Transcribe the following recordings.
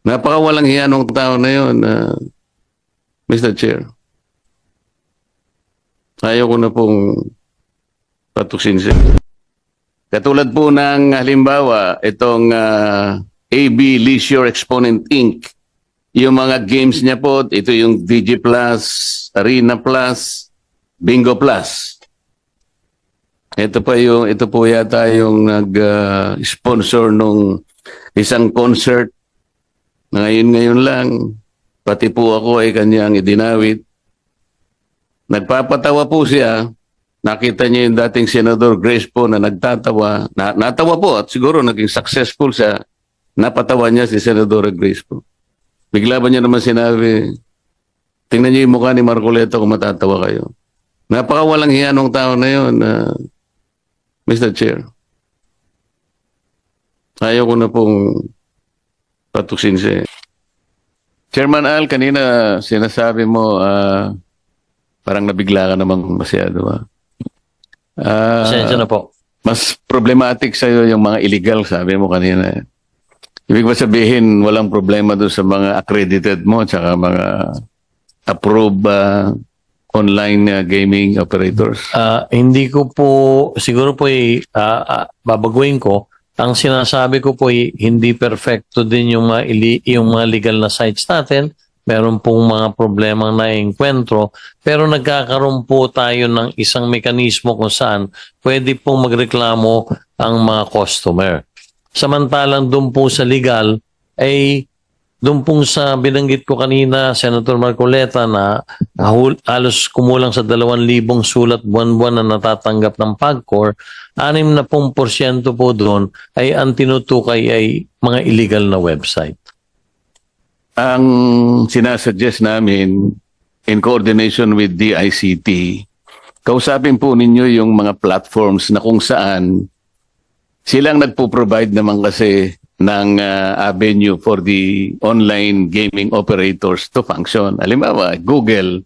Napakawalang hiya nung tao na yun, Mr. Chair. Ayaw ko na pong patuksin siya. Katulad po ng halimbawa, itong AB Leisure Exponent Inc. Yung mga games niya po, ito yung DG Plus, Arena Plus, Bingo Plus. Ito po yata yung nag-sponsor nung isang concert. Ngayon lang, pati po ako ay kanyang idinawit. Nagpapatawa po siya. Nakita niya yung dating Senador Grace po na nagtatawa. Natawa po at siguro naging successful siya. Napatawa niya si Senador Grace po. Bigla ba niya naman sinabi, tingnan niyo yung mukha ni Marcoleta kung matatawa kayo. Napakawalang hiya nung tao na yun, Mr. Chair. Ayaw ko na pong patuksin siya. Chairman Al, kanina sinasabi mo, parang nabigla ka namang masyado. Pasensya na po. Mas problematic sa'yo yung mga illegal, sabi mo kanina. Ibig ba sabihin, walang problema doon sa mga accredited mo tsaka mga approved online gaming operators? Hindi ko po, siguro po babaguhin ko. Ang sinasabi ko po hindi perfecto din yung mga legal na sites natin. Meron pong mga problemang naiengkwentro. Pero nagkakaroon po tayo ng isang mekanismo kung saan pwede pong magreklamo ang mga customer. Samantalang doon po sa legal, ay doon pong sa binanggit ko kanina, Senator Marcoleta, na halos kumulang sa 2,000 sulat buwan-buwan na natatanggap ng PAGCOR, 60% po doon ay ang tinutukay ay mga illegal na website. Ang sinasuggest namin, in coordination with DICT, kausapin po ninyo yung mga platforms na kung saan silang nagpo-provide naman kasi ng avenue for the online gaming operators to function. Halimbawa, Google,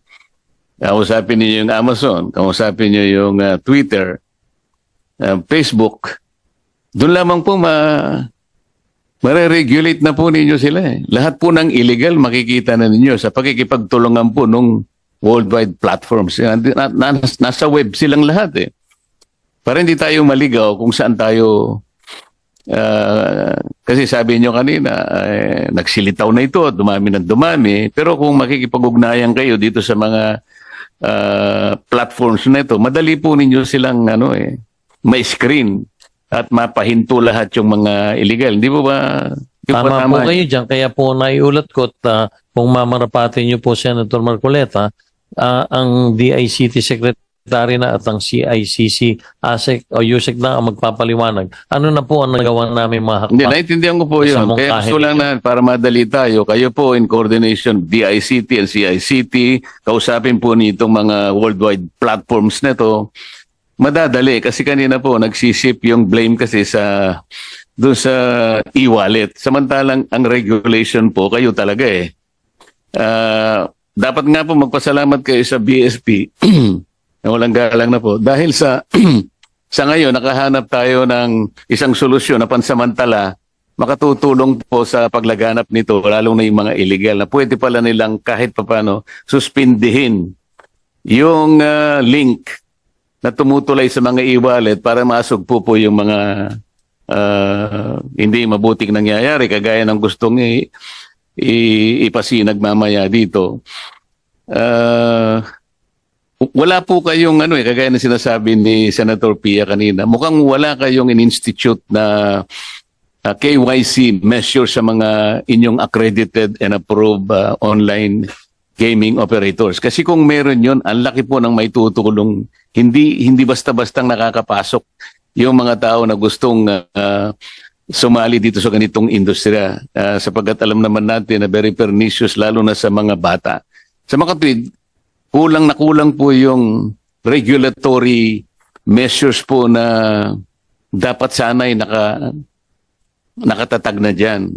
kausapin niyo yung Amazon, kausapin niyo yung Twitter, Facebook. Doon lamang po mare-regulate na po ninyo sila. Lahat po ng illegal makikita na ninyo sa pagkikipagtulungan po ng worldwide platforms. Nasa web silang lahat Para hindi tayo maligaw kung saan tayo, kasi sabi nyo kanina, nagsilitaw na ito, dumami ng dumami, pero kung makikipag-ugnayan kayo dito sa mga platforms na ito, madali po ninyo silang may screen at mapahinto lahat yung mga illegal. Hindi po ba? Tama po kayo dyan, kaya po naiulat ko at kung mamarapatin nyo po Senator Marcoleta, ang DICT Secretary na at ang CICC, ASEC o USEC na ang magpapaliwanag. Ano na po ang nagawa namin mga hakbang? Hindi, naintindihan ko po yun. Kaya gusto lang na para madali tayo, kayo po in coordination DICT and CICT, kausapin po nitong mga worldwide platforms na ito, madadali. Kasi kanina po nagsisip yung blame kasi doon sa e-wallet. Samantalang ang regulation po, kayo talaga dapat nga po magpasalamat kayo sa BSP na walang galang na po. Dahil sa ngayon, nakahanap tayo ng isang solusyon na pansamantala, makatutulong po sa paglaganap nito, lalo na yung mga illegal na pwede pala nilang kahit papano suspindihin yung link na tumutulay sa mga e-wallet para masugpo po yung mga hindi mabuting nangyayari, kagaya ng gustong ipasinag mamaya dito. Wala po kayong kagaya na sinasabi ni Senator Pia kanina, mukhang wala kayong in-institute na KYC measure sa mga inyong accredited and approved online gaming operators. Kasi kung meron yun, ang laki po ng may tutulong. Hindi basta-bastang nakakapasok yung mga tao na gustong sumali dito sa ganitong industriya. Sapagkat alam naman natin na very pernicious lalo na sa mga bata. Sa mga kapatid, kulang na kulang po yung regulatory measures po na dapat sana'y nakatatag na dyan.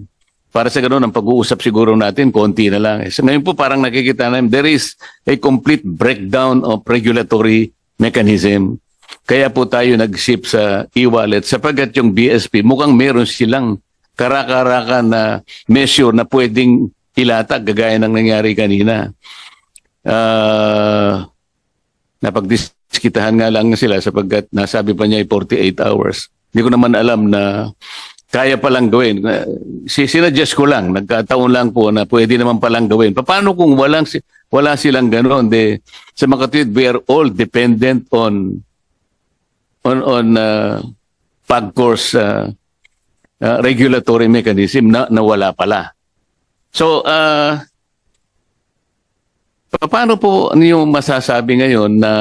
Para sa ganoon, ang pag-uusap siguro natin, konti na lang. So ngayon po parang nakikita namin, there is a complete breakdown of regulatory mechanism. Kaya po tayo nag-ship sa e-wallet sapagkat yung BSP mukhang meron silang karaka-raka na measure na pwedeng ilatag gagaya ng nangyari kanina. Napagdiskitahan nga lang sila sapagkat nasabi pa niya ay 48 hours. Hindi ko naman alam na kaya palang gawin. Sinuggest ko lang, nagkataon lang po na pwede naman palang gawin. Paano kung wala silang gano'n? Sa makatwid, we are all dependent on PAGCOR's regulatory mechanism na wala pala. So, paano po niyo masasabi ngayon na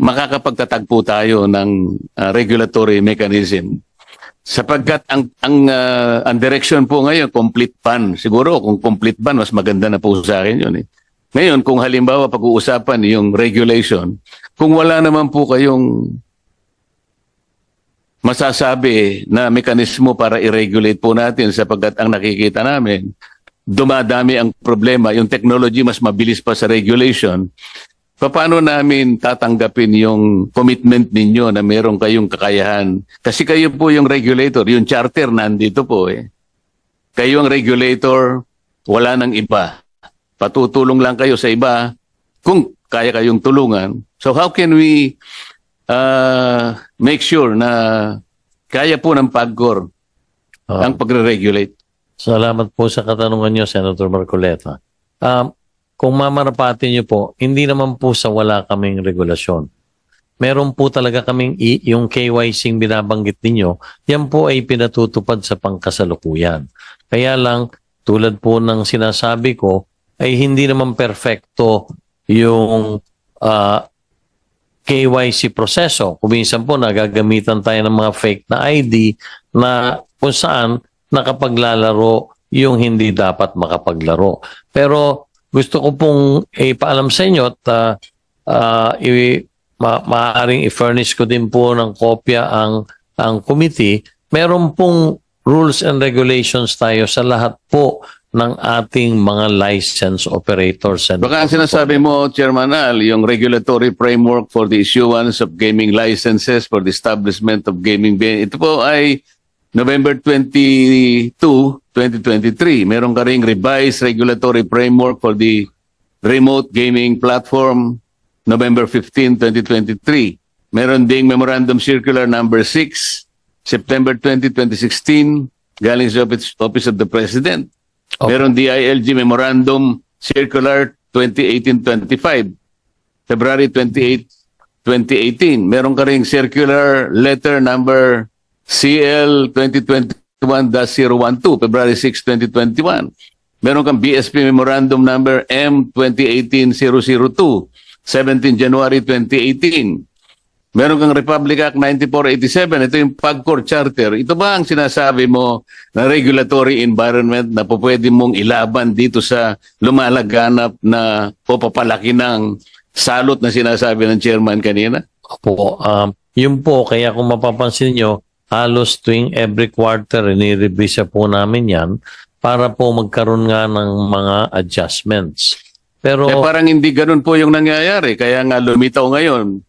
makakapagtatagpo tayo ng regulatory mechanism? Sapagkat ang direction po ngayon, complete ban. Siguro kung complete ban, mas maganda na po sa akin yun. Ngayon, kung halimbawa pag-uusapan yung regulation, kung wala naman po kayong masasabi na mekanismo para i-regulate po natin sapagkat ang nakikita namin, dumadami ang problema, yung technology mas mabilis pa sa regulation, paano namin tatanggapin yung commitment ninyo na meron kayong kakayahan? Kasi kayo po yung regulator, yung charter nandito po eh. Kayo ang regulator, wala nang iba. Patutulong lang kayo sa iba kung kaya kayong tulungan. So how can we make sure na kaya po ng PAGCOR ang pagre-regulate? Salamat po sa katanungan niyo, Senator Marcoleta. Kung mamarapati niyo po, hindi naman po sa wala kaming regulasyon. Meron po talaga kaming yung KYC binabanggit ninyo, yan po ay pinatutupad sa pangkasalukuyan. Kaya lang, tulad po ng sinasabi ko, ay hindi naman perfecto yung KYC proseso. Kung minsan po nagagamitan tayo ng mga fake na ID na kung saan nakapaglalaro yung hindi dapat makapaglaro. Pero gusto ko pong ipaalam sa inyo at maaaring i-furnish ko din po ng kopya ang committee. Meron pong rules and regulations tayo sa lahat po ng ating mga license operators. And baka ang sinasabi mo, Chairman Al, yung regulatory framework for the issuance of gaming licenses for the establishment of gaming venues. Ito po ay November 22, 2023. Meron ka ring revised regulatory framework for the remote gaming platform, November 15, 2023. Meron ding Memorandum Circular Number 6, September 20, 2016, galing sa Office of the President. Okay. Meron DILG Memorandum Circular 2018-25, February 28, 2018. Meron ka ring Circular Letter Number CL 2021-012, February 6, 2021. Meron kang BSP Memorandum Number M 2018-002, 17 January 2018. Meron kang Republic Act 9487, ito yung PAGCOR Charter. Ito ba ang sinasabi mo na regulatory environment na po pwede mong ilaban dito sa lumalaganap na o papalaki ng salot na sinasabi ng chairman kanina? Opo, yun po, kaya kung mapapansin nyo, halos tuwing every quarter, nire-revisa po namin yan para po magkaroon nga ng mga adjustments. Pero parang hindi ganun po yung nangyayari. Kaya nga lumitaw ngayon,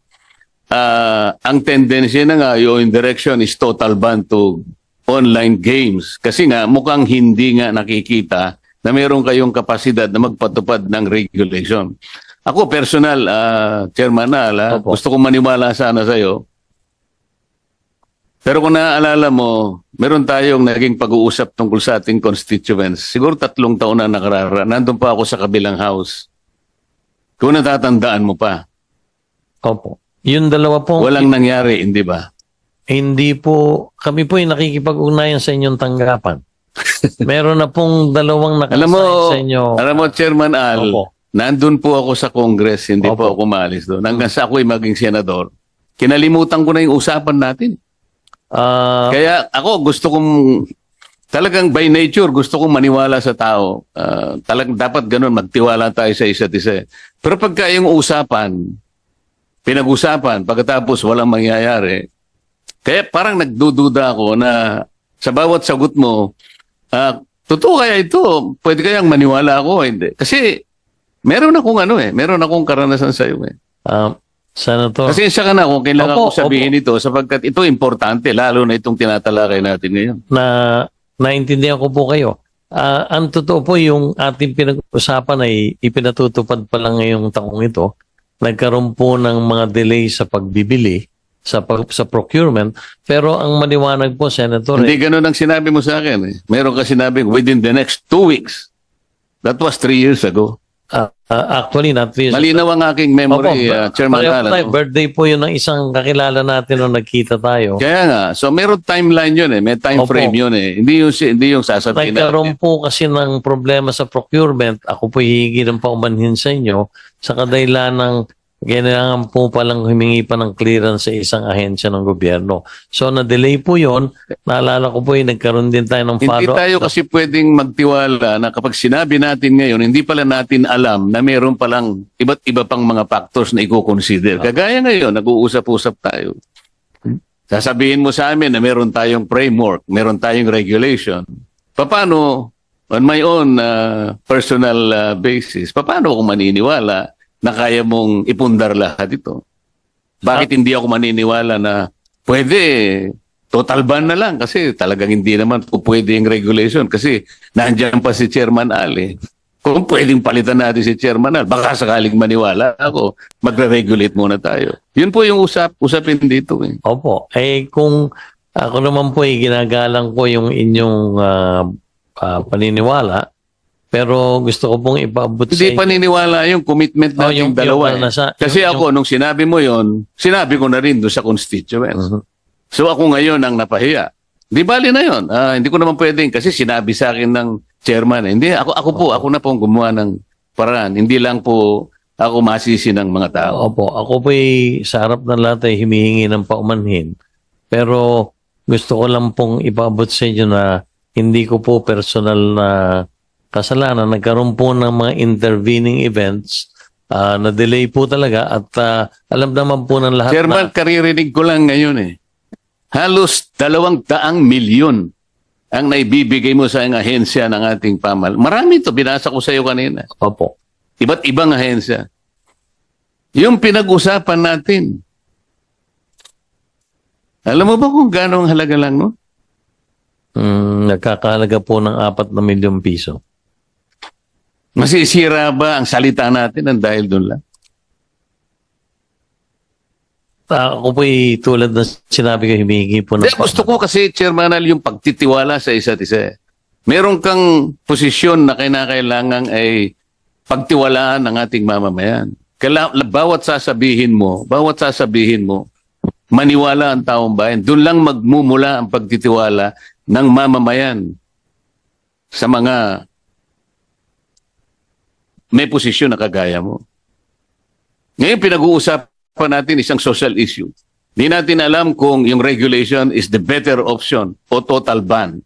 ang tendency na nga yung direction is total ban to online games. Kasi nga mukhang hindi nga nakikita na meron kayong kapasidad na magpatupad ng regulation. Ako personal, Chairman Al, gusto kong maniwala sana sa'yo. Pero kung naaalala mo, meron tayong naging pag-uusap tungkol sa ating constituents. Siguro 3 taon na nakararaan. Nandun pa ako sa kabilang house. Kung natatandaan mo pa. Opo. Yung dalawa po. Walang nangyari, hindi ba? Hindi po. Kami po yung nakikipag-ugnayan sa inyong tanggapan. Meron na pong dalawang nakasign sa inyo. Alam mo, Chairman Al, nandun po ako sa Congress, hindi po ako umalis doon. Hanggang sa ako'y maging senador. Kinalimutan ko na yung usapan natin. Kaya ako gusto kong, talagang by nature, gusto kong maniwala sa tao. Talagang dapat ganun, magtiwala tayo sa isa't isa. Pero pagka yung usapan, pinag-usapan, pagkatapos walang mangyayari, kaya parang nagdududa ako na sa bawat sagot mo, totoo kaya ito? Pwede kayang maniwala ako? Hindi. Kasi meron akong meron akong karanasan sa iyo. Senator. Pasensya ka na kung kailangan Opo, ko sabihin ito sapagkat ito importante, lalo na itong tinatalakay natin ngayon. Naintindihan ko po kayo. Ang totoo po yung ating pinag-usapan ay ipinatutupad pa lang ngayong taong ito. Nagkaroon po ng mga delay sa pagbibili, sa procurement. Pero ang maliwanag po, Senator, Hindi ganun ang sinabi mo sa akin. Meron ka sinabing within the next 2 weeks. That was 3 years ago. actually not this. Malinaw ang aking memory, Chairman pareho Alan. tayo. Birthday po yun ng isang kakilala natin nung nagkita tayo. Kaya nga, so meron timeline yun may time Opo. frame yun Hindi yung sasabihin Nagkaroon natin. po kasi ng problema sa procurement. Ako po hihingi ng paumanhin sa inyo sa kadahilan ng kailangan po palang humingi pa ng clearance sa isang ahensya ng gobyerno. So na-delay po yun. Naalala ko po nagkaroon din tayo ng Hindi follow-up. tayo kasi pwedeng magtiwala na kapag sinabi natin ngayon, hindi pala natin alam na meron palang iba't iba pang mga factors na i-consider. Kagaya ngayon, nag-uusap-usap tayo. Sasabihin mo sa amin na meron tayong framework, meron tayong regulation. Paano, on my own personal basis, paano ako maniniwala na kaya mong ipundar lahat ito? Bakit hindi ako maniniwala na pwede total ban na lang kasi talagang hindi naman po pwede yung regulation kasi nandiyan pa si Chairman Ali. Kung pwedeng palitan natin si Chairman Al, baka sakaling maniwala ako, magre-regulate muna tayo. Yun po yung usapin dito. Opo. Kung ako naman po ginagalang ko yung inyong paniniwala, pero gusto ko pong ipaabot sa Hindi paniniwala yung commitment nating dalawa. Kasi ako, nung sinabi mo yon, sinabi ko na rin doon sa constituents. So ako ngayon ang napahiya. Di bali na yun. Hindi ko naman pwedeng kasi sinabi sa akin ng chairman. Hindi, ako na pong gumawa ng paraan. Hindi lang po ako masisi ng mga tao. Opo. Ako po sa harap ng lahat ay humihingi ng paumanhin. Pero gusto ko lang pong ipaabot sa inyo na hindi ko po personal na kasalanan. Nagkaroon po ng mga intervening events. Na-delay po talaga at alam naman po ng lahat Chairman, karirinig ko lang ngayon halos 200 milyon ang naibibigay mo sa ahensya ng ating pamal. Marami ito, binasa ko sa iyo kanina. Opo. Iba't ibang ahensya. Yung pinag-usapan natin. Alam mo ba kung gano'ng halaga lang, no? Nagkakahalaga po ng 4 na milyong piso. Masisira ba ang salita natin ng dahil doon lang? Ako po tulad na sinabi ko, humihingi po ng... Gusto ko kasi, Chairman Al, yung pagtitiwala sa isa't isa. Meron kang posisyon na kinakailangan ay pagtiwalaan ng ating mamamayan. Bawat sasabihin mo, maniwala ang taong bayan. Doon lang magmumula ang pagtitiwala ng mamamayan sa mga may posisyon na kagaya mo. Ngayon pinag-uusapan natin isang social issue. Hindi natin alam kung yung regulation is the better option o total ban.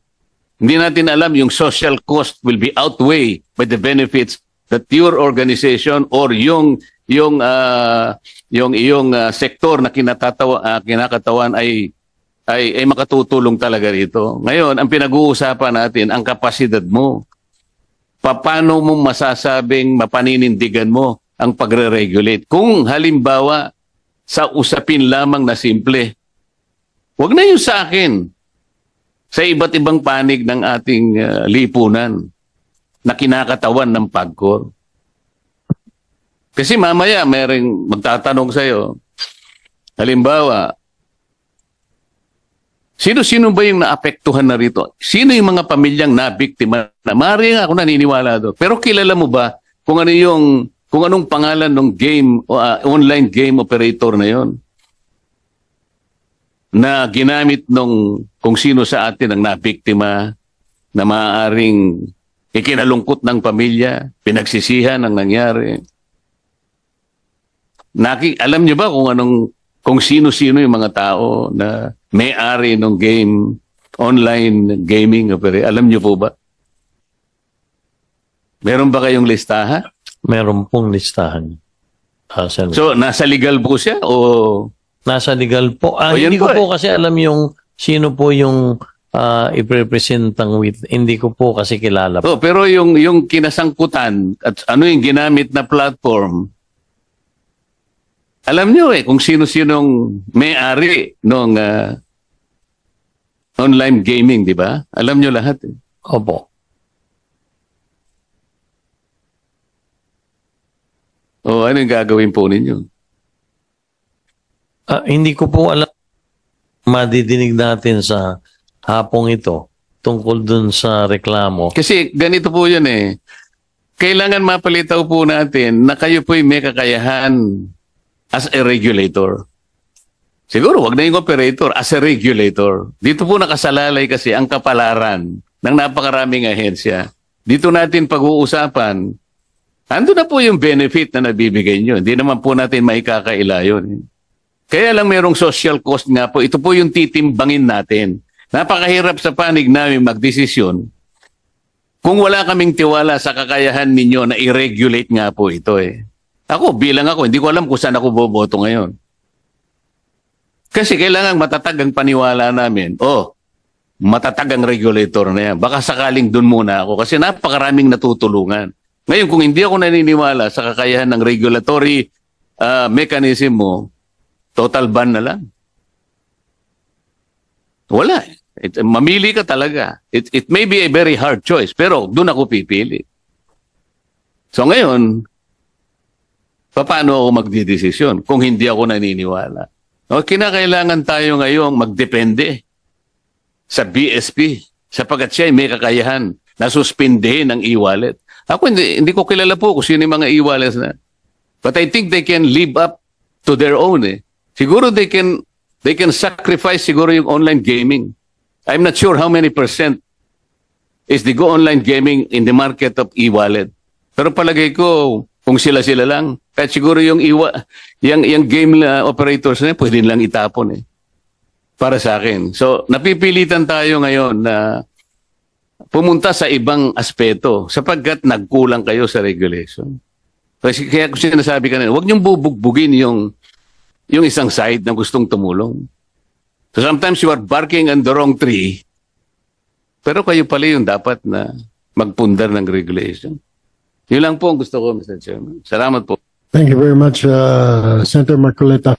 Hindi natin alam yung social cost will be outweighed by the benefits that your organization or yung iyong sektor na kinakatawan ay makatutulong talaga rito. Ngayon, ang pinag-uusapan natin, ang kapasidad mo. Paano mo masasabing mapaninindigan mo ang pagre-regulate? Kung halimbawa sa usapin lamang na simple, wag na yung sa akin. Sa iba't ibang panig ng ating lipunan na kinakatawan ng PAGCOR. Kasi mamaya mayroong magtatanong sa'yo, halimbawa, sino-sino ba yung naapektuhan na rito? Sino yung mga pamilyang nabiktima? Maaari nga ako naniniwala doon. Pero kilala mo ba kung anong pangalan ng game online game operator na yon? Na ginamit kung sino sa atin ang nabiktima na maaaring ikinalungkot ng pamilya, pinagsisihan ang nangyari. Alam niyo ba kung sino-sino yung mga tao na may-ari ng game, online gaming operator? Alam niyo po ba? Meron ba kayong listahan? Meron pong listahan. So, nasa legal po siya o... Nasa legal po. Hindi ko po kasi alam yung sino po yung iprepresentang with. Hindi ko po kasi kilala. Pero yung kinasangkutan at ano yung ginamit na platform Alam nyo kung sino-sinong may-ari ng online gaming, di ba? Alam nyo lahat. Opo. O ano yung gagawin po ninyo? Hindi ko po alam madidinig natin sa hapong ito tungkol dun sa reklamo. Kasi ganito po yun Kailangan mapalitaw po natin na kayo po'y may kakayahan as a regulator. Siguro, wag na yung operator, as a regulator. Dito po nakasalalay kasi ang kapalaran ng napakaraming ahensya. Dito natin pag-uusapan, ando na po yung benefit na nabibigay nyo. Hindi naman po natin maikakaila yun. Kaya lang merong social cost nga po. Ito po yung titimbangin natin. Napakahirap sa panig namin magdesisyon kung wala kaming tiwala sa kakayahan ninyo na i-regulate nga po ito Ako, bilang ako, hindi ko alam kung saan ako boboto ngayon. Kasi kailangan matatag ang paniwala namin. Matatag ang regulator na yan. Baka sakaling dun muna ako kasi napakaraming natutulungan. Ngayon, kung hindi ako naniniwala sa kakayahan ng regulatory mechanism mo, total ban na lang. Wala mamili ka talaga. It may be a very hard choice, pero doon ako pipili. So ngayon, paano ako magdidesisyon kung hindi ako naniniwala? Kinakailangan tayo ngayong magdepende sa BSP sapagkat siya ay may kakayahan na suspindehin ang e-wallet. Ako hindi ko kilala po kung sino yung mga e-wallets na. But I think they can live up to their own. Siguro they can sacrifice siguro yung online gaming. I'm not sure how many percent is the go online gaming in the market of e-wallet. Pero palagay ko, kung sila-sila lang, kahit siguro yung game operators na pwede lang itapon para sa akin. So, napipilitan tayo ngayon na pumunta sa ibang aspeto sapagkat nagkulang kayo sa regulation. Kasi kaya kung sinasabi ka na, huwag niyong bubugbugin yung isang side na gustong tumulong. So sometimes you are barking on the wrong tree, pero kayo pala yung dapat na magpundar ng regulation. Yun lang po ang gusto ko, Mr. Chairman. Salamat po. Thank you very much, Senator Marcoleta.